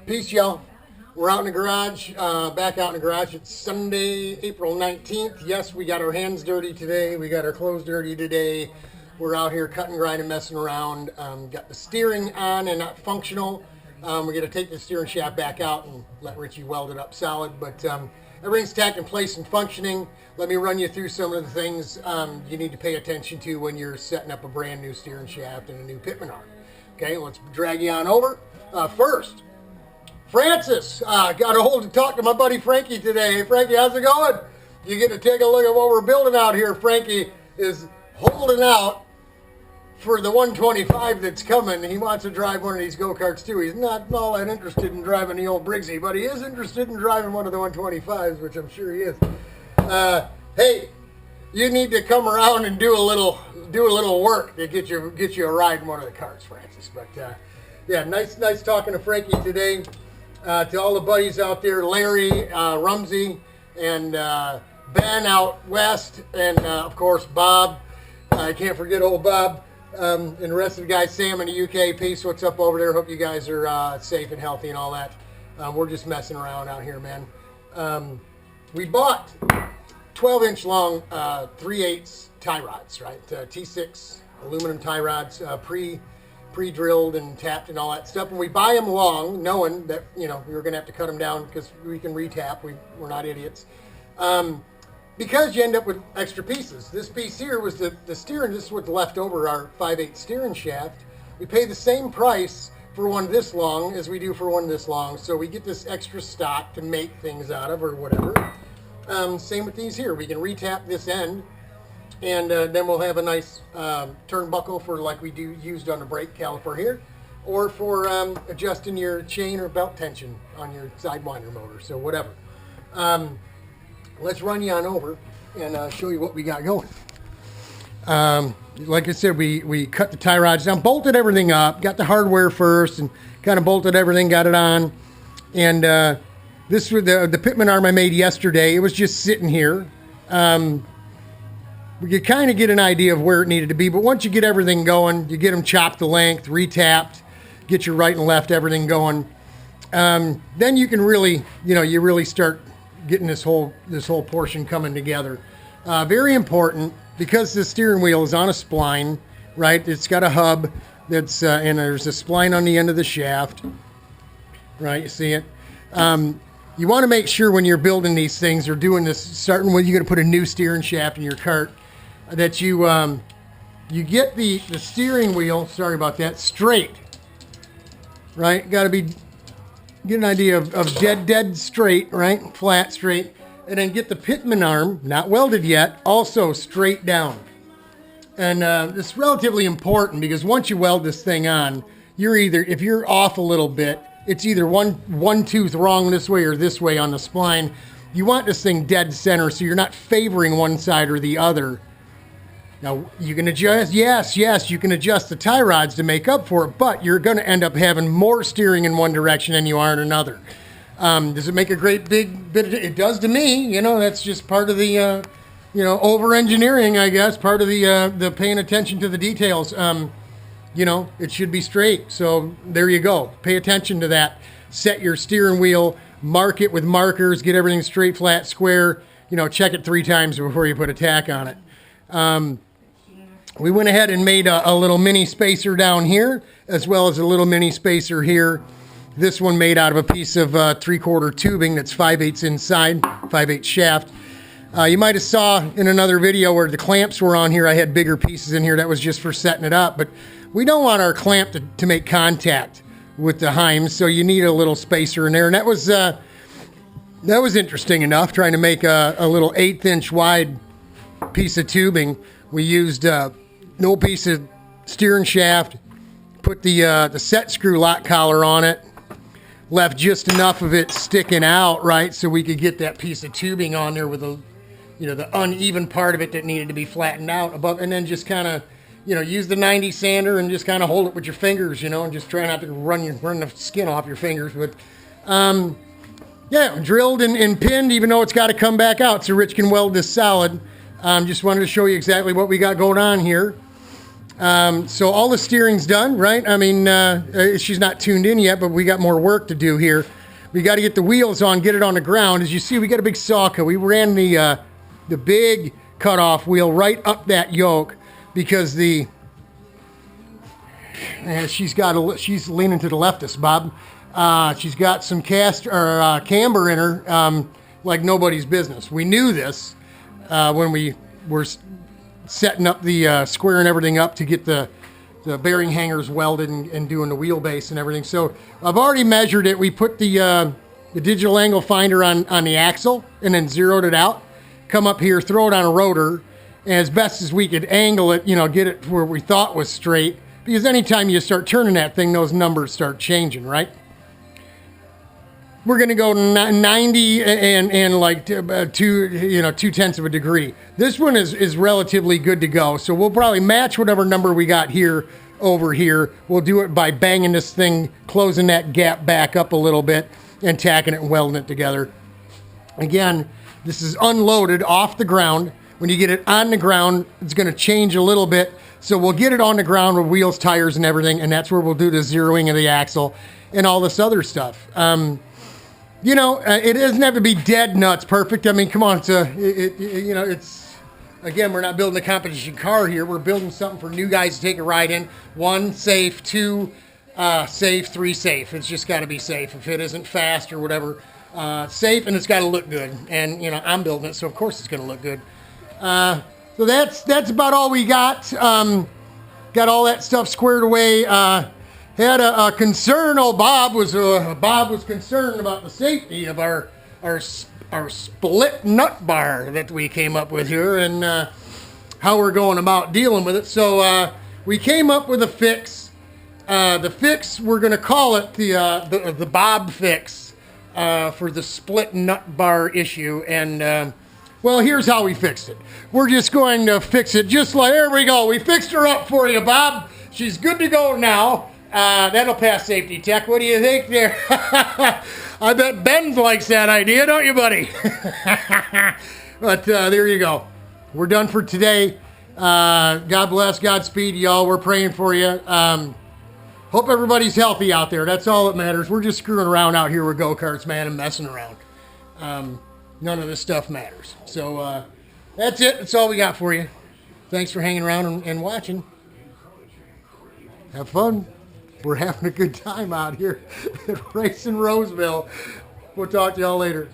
Peace, y'all. We're out in the garage, back out in the garage. It's Sunday, April 19th. Yes, we got our hands dirty today. We got our clothes dirty today. We're out here cutting, grinding, messing around. Got the steering on and not functional. We're going to take the steering shaft back out and let Richie weld it up solid. But everything's tacked in place and functioning. Let me run you through some of the things you need to pay attention to when you're setting up a brand new steering shaft and a new Pitman arm. Okay, let's drag you on over. First, Francis, got a hold to talk to my buddy Frankie today. Hey, Frankie, how's it going? You get to take a look at what we're building out here. Frankie is holding out for the 125 that's coming. He wants to drive one of these go-karts too. He's not all that interested in driving the old Briggsy, but he is interested in driving one of the 125s, which I'm sure he is. Hey, you need to come around and do a little work to get you a ride in one of the carts, Francis. But yeah, nice talking to Frankie today. To all the buddies out there, Larry, Rumsey, and Ben out west, and of course Bob. I can't forget old Bob, and the rest of the guys, Sam in the UK. Peace, what's up over there? Hope you guys are safe and healthy and all that. We're just messing around out here, man. We bought 12-inch long 3/8 tie rods, right? T6 aluminum tie rods, pre-drilled and tapped and all that stuff. And we buy them long, knowing that, we were going to have to cut them down because we can retap. We're not idiots. Because you end up with extra pieces. This piece here was the steering. This is what's left over our 5/8 steering shaft. We pay the same price for one this long as we do for one this long. So we get this extra stock to make things out of or whatever. Same with these here. We can retap this end. And then we'll have a nice turnbuckle for like we used on the brake caliper here, or for adjusting your chain or belt tension on your sidewinder motor, so whatever. Let's run you on over and show you what we got going. Like I said, we cut the tie rods down, bolted everything up, got the hardware first, and kind of bolted everything, got it on. And this was the Pitman arm I made yesterday. It was just sitting here. We could kind of get an idea of where it needed to be, but once you get everything going, you get them chopped to length, retapped, get your right and left everything going, then you can really, you really start getting this whole portion coming together. Very important, because the steering wheel is on a spline, right? It's got a hub that's and there's a spline on the end of the shaft, right? You see it. You want to make sure when you're building these things or doing this, starting when you're going to put a new steering shaft in your cart, that you get the steering wheel, sorry about that, straight, right? Got to get an idea of dead straight, right? Flat, straight. And then get the Pitman arm, not welded yet, also straight down. And it's relatively important because once you weld this thing on, if you're off a little bit, it's either one tooth wrong this way or this way on the spline. You want this thing dead center so you're not favoring one side or the other. Now, you can adjust, yes, you can adjust the tie rods to make up for it, but you're going to end up having more steering in one direction than you are in another. Does it make a great big bit? It does to me. That's just part of the, over-engineering, I guess, part of the paying attention to the details. It should be straight. So there you go. Pay attention to that. Set your steering wheel, mark it with markers, get everything straight, flat, square. Check it 3 times before you put a tack on it. We went ahead and made a little mini spacer down here, as well as a little mini spacer here. This one made out of a piece of 3/4 tubing that's 5/8 inside, 5/8 shaft. You might have saw in another video where the clamps were on here. I had bigger pieces in here. That was just for setting it up. But we don't want our clamp to make contact with the heims, so you need a little spacer in there. And that was interesting enough, trying to make a little 1/8 wide piece of tubing. We used an old piece of steering shaft, put the set screw lock collar on it, left just enough of it sticking out, right, so we could get that piece of tubing on there with the uneven part of it that needed to be flattened out above, and then just kind of, use the 90 sander and just kind of hold it with your fingers, and just try not to run the skin off your fingers. But yeah, drilled and pinned, even though it's got to come back out so Rich can weld this solid. Just wanted to show you exactly what we got going on here. So all the steering's done, right? I mean, she's not tuned in yet, but we got more work to do here. We got to get the wheels on, get it on the ground. As you see, we got a big saw cut. We ran the big cutoff wheel right up that yoke because she's leaning to the leftist, Bob. She's got some camber in her, like nobody's business. We knew this when we were setting up the squaring everything up to get the bearing hangers welded and doing the wheelbase and everything. So I've already measured it. We put the digital angle finder on the axle and then zeroed it out. Come up here, throw it on a rotor, and as best as we could angle it, get it where we thought was straight. Because anytime you start turning that thing, those numbers start changing, right? We're going to go 90 and like 2/10 of a degree. This one is relatively good to go. So we'll probably match whatever number we got here over here. We'll do it by banging this thing, closing that gap back up a little bit, and tacking it and welding it together. Again, this is unloaded off the ground. When you get it on the ground, it's going to change a little bit. So we'll get it on the ground with wheels, tires, and everything, and that's where we'll do the zeroing of the axle and all this other stuff. It doesn't have to be dead nuts perfect. I mean, come on, it's again, we're not building a competition car here. We're building something for new guys to take a ride in. 1, safe. 2, safe. 3, safe. It's just got to be safe. If it isn't fast or whatever, safe, and it's got to look good. And I'm building it, so of course it's going to look good. So that's about all we got. Got all that stuff squared away. Had a concern. Old Bob was concerned about the safety of our split nut bar that we came up with here and how we're going about dealing with it. So we came up with a fix. The fix, we're going to call it the Bob fix for the split nut bar issue. And well, here's how we fixed it. We're just going to fix it just like, there we go. We fixed her up for you, Bob. She's good to go now. That'll pass safety tech. What do you think there? I bet Ben likes that idea, don't you, buddy? But there you go. We're done for today. God bless, Godspeed, y'all. We're praying for you. Hope everybody's healthy out there. That's all that matters. We're just screwing around out here with go-karts, man, and messing around. None of this stuff matters. So that's it. That's all we got for you. Thanks for hanging around and watching. Have fun. We're having a good time out here at Racing Roseville. We'll talk to y'all later.